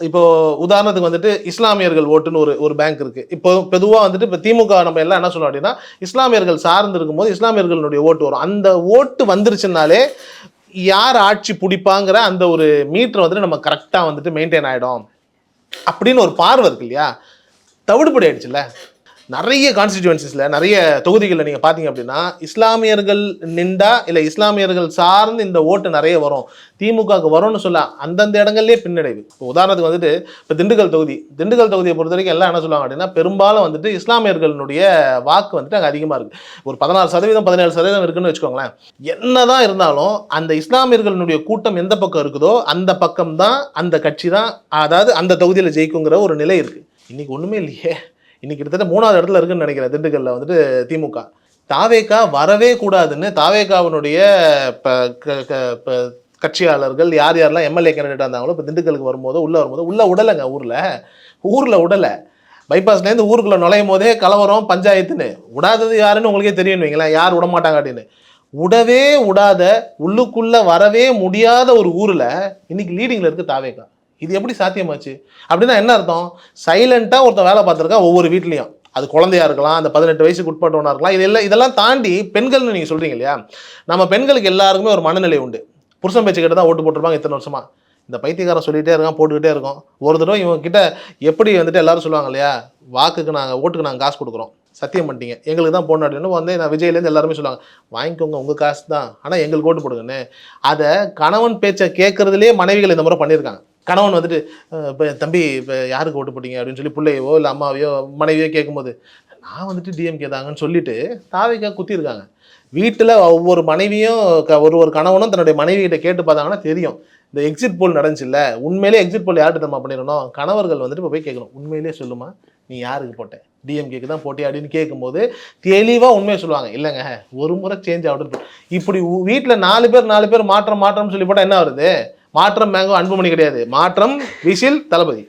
இப்போ உதாரணத்துக்கு வந்துட்டு இஸ்லாமியர்கள் ஓட்டுன்னு ஒரு ஒரு பேங்க் இருக்கு. இப்போ பொதுவா வந்துட்டு இப்ப திமுக நம்ம எல்லாம் என்ன சொல்றோம் அப்படின்னா, இஸ்லாமியர்கள் சார்ந்து இருக்கும்போது இஸ்லாமியர்களுடைய ஓட்டு வரும். அந்த ஓட்டு வந்துருச்சுனாலே, யார் ஆட்சி புடிப்பாங்கிற அந்த ஒரு மீட்டர் வந்துட்டு நம்ம கரெக்ட்டா வந்துட்டு மெயின்டெயின் ஆயிடும். அப்படின்னு ஒரு பார்வை இருக்கு இல்லையா? தவிடுபடி ஆயிடுச்சுல்ல. நிறைய கான்ஸ்டிடியூவன்சிஸ்ல நிறைய தொகுதிகளில் நீங்க பாத்தீங்க அப்படின்னா இஸ்லாமியர்கள் நின்றா இல்ல இஸ்லாமியர்கள் சார்ந்து இந்த ஓட்டு நிறைய வரும், திமுகவுக்கு வரும்னு சொல்ல அந்தந்த இடங்கள்லயே பின்னடைவு. இப்போ உதாரணத்துக்கு வந்துட்டு இப்போ திண்டுக்கல் தொகுதியை பொறுத்த வரைக்கும் எல்லாம் என்ன சொல்லுவாங்க அப்படின்னா, பெரும்பாலும் வந்துட்டு இஸ்லாமியர்களுடைய வாக்கு வந்துட்டு அங்கே அதிகமாக இருக்கு. ஒரு 16% 17% இருக்குன்னு வச்சுக்கோங்களேன். என்னதான் இருந்தாலும் அந்த இஸ்லாமியர்களுடைய கூட்டம் எந்த பக்கம் இருக்குதோ அந்த பக்கம் தான் அந்த கட்சி தான், அதாவது அந்த தொகுதியில் ஜெயிக்குங்கிற ஒரு நிலை இருக்கு. இன்னைக்கு ஒண்ணுமே இல்லையே. இன்னைக்கு கிட்டத்தட்ட 3வது இடத்துல இருக்குன்னு நினைக்கிறேன் திண்டுக்கல்ல வந்துட்டு திமுக. தாவேகா வரவே கூடாதுன்னு தாவேகாவினுடைய கட்சியாளர்கள் யார் யாரெல்லாம் எம்எல்ஏ கேண்டிடேட் இருந்தாங்களோ இப்போ திண்டுக்கலுக்கு வரும்போது உள்ள உடலைங்க. ஊர்ல உடலை. பைபாஸ்லேருந்து ஊருக்குள்ள நுழையும் போதே கலவரம் பஞ்சாயத்துன்னு விடாதது யாருன்னு உங்களுக்கே தெரியும் வைங்களேன். யார் விட மாட்டாங்க அப்படின்னு விடவே விடாத உள்ளுக்குள்ள வரவே முடியாத ஒரு ஊர்ல இன்னைக்கு லீடிங்ல இருக்கு தாவேகா. இது எப்படி சாத்தியமாச்சு அப்படின்னா என்ன அர்த்தம்? சைலண்டா ஒருத்தன் வேலை பார்த்துருக்கான் ஒவ்வொரு வீட்லையும். அது குழந்தையா இருக்கலாம், அந்த 18 வயசுக்கு உட்பட்டவனா இருக்கலாம். இதெல்லாம் தாண்டி பெண்கள்னு நீங்க சொல்றீங்க இல்லையா? நம்ம பெண்களுக்கு எல்லாருக்குமே ஒரு மனநிலை உண்டு. புருஷன் பேச்சு கிட்ட தான் ஓட்டு போட்டிருப்பாங்க இத்தனை வருஷமா. இந்த பைத்தியக்காரன் சொல்லிட்டே இருக்கான், போட்டுக்கிட்டே இருக்கோம். ஒரு தடவை இவங்க கிட்ட எப்படி வந்துட்டு எல்லாரும் சொல்லுவாங்க இல்லையா, ஓட்டுக்கு நாங்கள் காசு கொடுக்குறோம், சத்தியம் பண்ணிட்டீங்க எங்களுக்கு தான் போடணும் அப்படின்னு வந்து நான் விஜய்லேருந்து எல்லாருமே சொல்லுவாங்க, வாங்கிக்கோங்க உங்கள் காசு தான், ஆனால் எங்களுக்கு ஓட்டு போடுங்கன்னு. அதை கணவன் பேச்சை கேட்கறதுலேயே மனைவிகள் இந்த முறை பண்ணியிருக்காங்க. கணவன் வந்துட்டு இப்போ தம்பி இப்போ யாருக்கு ஓட்டு போட்டீங்க அப்படின்னு சொல்லி பிள்ளையவோ இல்லை அம்மாவையோ மனைவியோ கேட்கும்போது நான் வந்துட்டு டிஎம்கே தாங்கன்னு சொல்லிட்டு தாவைக்காக குத்திருக்காங்க. வீட்டில் ஒவ்வொரு மனைவியும் ஒரு கணவனும் தன்னுடைய மனைவிகிட்ட கேட்டு பார்த்தாங்கன்னா தெரியும். இந்த எக்ஸிட் போல் நடந்துச்சுல்ல, உண்மையிலே எக்ஸிட் போல் யார்கிட்ட நம்ம பண்ணிடணும், கணவர்கள் வந்துட்டு இப்போ போய் கேட்கணும், உண்மையிலே சொல்லுமா நீ யாருக்கு போட்ட, டிஎம்கேக்கு தான் போட்டி அப்படின்னு கேட்கும்போது தெளிவாக உண்மையை சொல்லுவாங்க. இல்லைங்க ஒரு முறை சேஞ்ச் ஆகுது. இப்படி வீட்டில் 4 பேர் மாற்றம்னு சொல்லி போட்டால் என்ன வருது? மாற்றம் மேங்கோ அன்புமணி கிடையாது, மாற்றம் விசில் தளபதி.